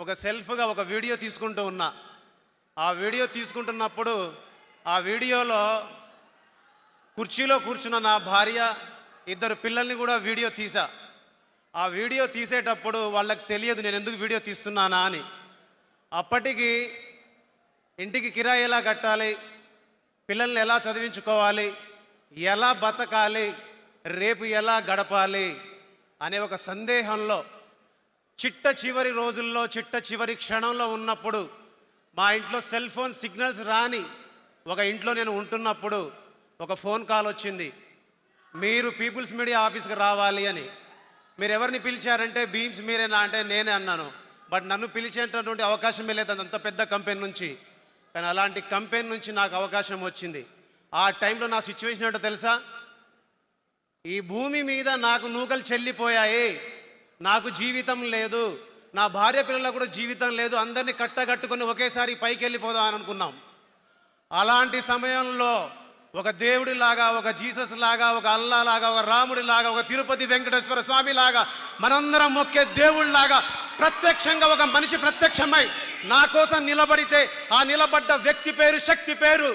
ఒక సెల్ఫ్గా ఒక వీడియో తీసుకుంటూ ఉన్నా. ఆ వీడియో తీసుకుంటున్నప్పుడు ఆ వీడియోలో కుర్చీలో కూర్చున్న నా భార్య, ఇద్దరు పిల్లల్ని కూడా వీడియో తీసా. ఆ వీడియో తీసేటప్పుడు వాళ్ళకి తెలియదు నేను ఎందుకు వీడియో తీస్తున్నానా అని. అప్పటికి ఇంటికి కిరాయి ఎలా కట్టాలి, పిల్లల్ని ఎలా చదివించుకోవాలి, ఎలా బతకాలి, రేపు ఎలా గడపాలి అనే ఒక సందేహంలో చిట్ట చివరి రోజుల్లో చిట్ట చివరి క్షణంలో ఉన్నప్పుడు మా ఇంట్లో సెల్ ఫోన్ సిగ్నల్స్ రాని ఒక ఇంట్లో నేను ఉంటున్నప్పుడు ఒక ఫోన్ కాల్ వచ్చింది. మీరు పీపుల్స్ మీడియా ఆఫీస్కి రావాలి అని. మీరు ఎవరిని పిలిచారంటే బీమ్స్ మీరేనా అంటే నేనే అన్నాను. బట్ నన్ను పిలిచేటటువంటి అవకాశమే లేదు అంత పెద్ద కంపెనీ నుంచి. కానీ అలాంటి కంపెనీ నుంచి నాకు అవకాశం వచ్చింది. ఆ టైంలో నా సిచ్యువేషన్ ఏంటో తెలుసా? ఈ భూమి మీద నాకు నూకలు చెల్లిపోయాయి, నాకు జీవితం లేదు, నా భార్య పిల్లలకు కూడా జీవితం లేదు, అందరినీ కట్టగట్టుకొని ఒకేసారి పైకి వెళ్ళిపోదాం అని అనుకున్నాం. అలాంటి సమయంలో ఒక దేవుడిలాగా, ఒక జీసస్ లాగా, ఒక అల్లా లాగా, ఒక రాముడి లాగా, ఒక తిరుపతి వెంకటేశ్వర స్వామి లాగా, మనందరం మొక్కే దేవుళ్ళలాగా ప్రత్యక్షంగా ఒక మనిషి ప్రత్యక్షమై నా కోసం నిలబడితే ఆ నిలబడ్డ వ్యక్తి పేరు, శక్తి పేరు,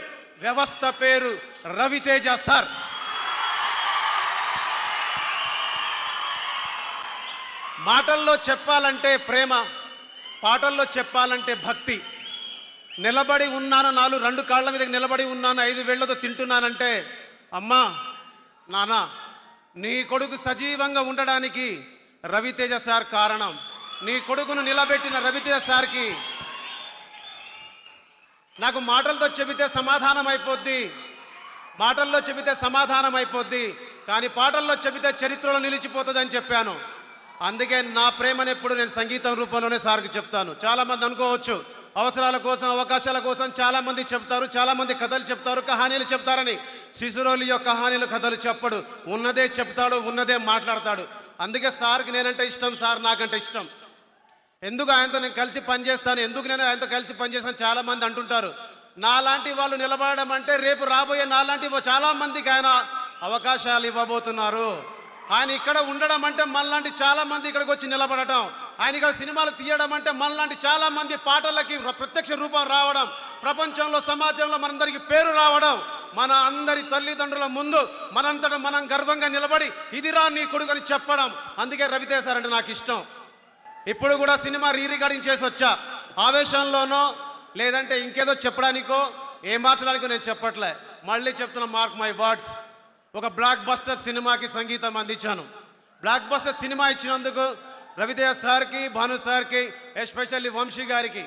వ్యవస్థ పేరు రవితేజ సార్. మాటల్లో చెప్పాలంటే ప్రేమ, పాటల్లో చెప్పాలంటే భక్తి. నిలబడి ఉన్నాను, రెండు కాళ్ళ మీద నిలబడి ఉన్నాను, 5 వేళ్లతో తింటున్నానంటే అమ్మా నాన్న నీ కొడుకు సజీవంగా ఉండడానికి రవితేజ సార్ కారణం. నీ కొడుకును నిలబెట్టిన రవితేజ సార్కి నాకు మాటలతో చెబితే సమాధానం అయిపోద్ది, మాటల్లో చెబితే సమాధానం అయిపోద్ది, కానీ పాటల్లో చెబితే చరిత్రలో నిలిచిపోతుంది అని చెప్పాను. అందుకే నా ప్రేమను ఎప్పుడు నేను సంగీతం రూపంలోనే సార్కి చెప్తాను. చాలామంది అనుకోవచ్చు అవసరాల కోసం, అవకాశాల కోసం చాలామంది చెప్తారు, చాలామంది కథలు చెప్తారు, కహానీలు చెప్తారని. శిశురోలి యొక్క కహానీలు కథలు చెప్పడు, ఉన్నదే చెప్తాడు, ఉన్నదే మాట్లాడతాడు. అందుకే సార్కి నేనంటే ఇష్టం, సార్ నాకంటే ఇష్టం. ఎందుకు ఆయనతో నేను కలిసి పనిచేస్తాను, ఎందుకు నేను ఆయనతో కలిసి పనిచేస్తాను చాలామంది అంటుంటారు. నాలాంటి వాళ్ళు నిలబడడం అంటే రేపు రాబోయే నాలాంటి చాలామందికి ఆయన అవకాశాలు ఇవ్వబోతున్నారు. ఆయన ఇక్కడ ఉండడం అంటే మనలాంటి చాలామంది ఇక్కడికి వచ్చి నిలబడటం, ఆయన ఇక్కడ సినిమాలు తీయడం అంటే మనలాంటి చాలామంది పాటలకి ప్రత్యక్ష రూపం రావడం, ప్రపంచంలో సమాజంలో మనందరికీ పేరు రావడం, మన అందరి తల్లిదండ్రుల ముందు మనంతటా మనం గర్వంగా నిలబడి ఇదిరా నీ కొడుకు అని చెప్పడం. అందుకే రవితేజ సార్ అంటే నాకు ఇష్టం. ఇప్పుడు కూడా సినిమా రికార్డింగ్ చేసి వచ్చా. ఆవేశంలోనో లేదంటే ఇంకేదో చెప్పడానికో ఏం మార్చడానికో నేను చెప్పట్లే, మళ్ళీ చెప్తున్నా, మార్క్ మై వర్డ్స్. ఒక బ్లాక్ బస్టర్ సినిమాకి సంగీతం అందించాను. బ్లాక్ బస్టర్ సినిమా ఇచ్చినందుకు రవితేజ సార్కి, భాను సార్కి, ఎస్పెషల్లీ వంశీ గారికి